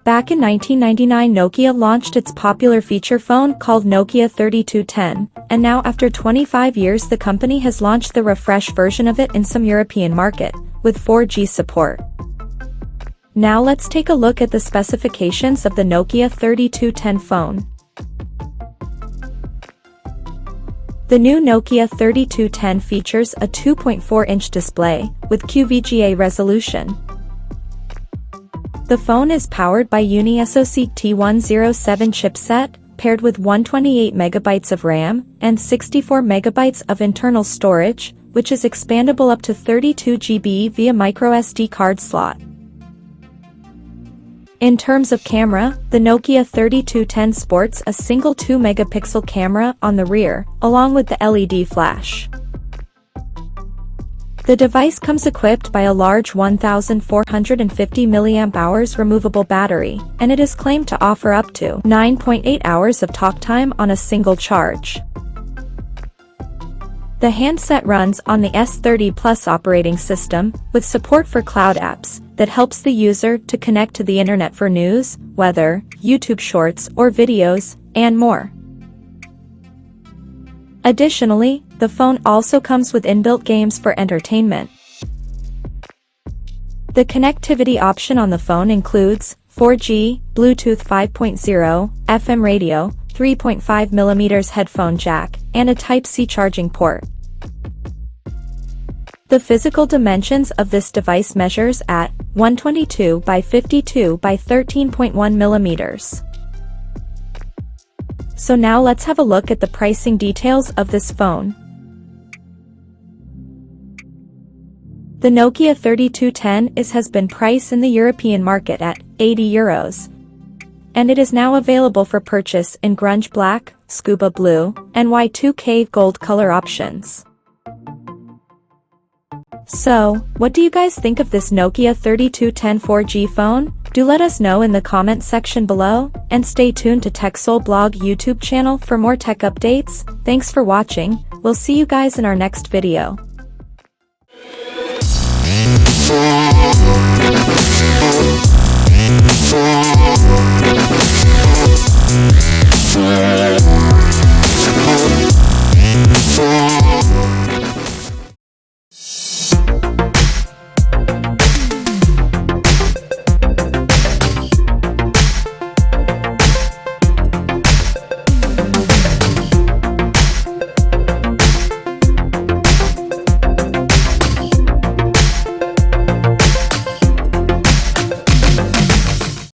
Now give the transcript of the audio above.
Back in 1999, Nokia launched its popular feature phone called Nokia 3210, and now after 25 years the company has launched the refreshed version of it in some European market, with 4G support. Now let's take a look at the specifications of the Nokia 3210 phone. The new Nokia 3210 features a 2.4-inch display, with QVGA resolution. The phone is powered by UniSoC T107 chipset, paired with 128 MB of RAM, and 64 MB of internal storage, which is expandable up to 32 GB via microSD card slot. In terms of camera, the Nokia 3210 sports a single 2-megapixel camera on the rear, along with the LED flash. The device comes equipped by a large 1,450 mAh removable battery, and it is claimed to offer up to 9.8 hours of talk time on a single charge. The handset runs on the S30 Plus operating system, with support for cloud apps, that helps the user to connect to the internet for news, weather, YouTube Shorts or videos, and more. Additionally, the phone also comes with inbuilt games for entertainment. The connectivity option on the phone includes 4G, Bluetooth 5.0, FM radio, 3.5mm headphone jack, and a Type-C charging port. The physical dimensions of this device measures at 122 by 52 by 13.1 mm. So now let's have a look at the pricing details of this phone. The Nokia 3210 has been priced in the European market at €80, and it is now available for purchase in grunge black, scuba blue, and Y2K gold color options. So, what do you guys think of this Nokia 3210 4G phone? Do let us know in the comments section below, and stay tuned to TechSole Blog YouTube channel for more tech updates. Thanks for watching, we'll see you guys in our next video.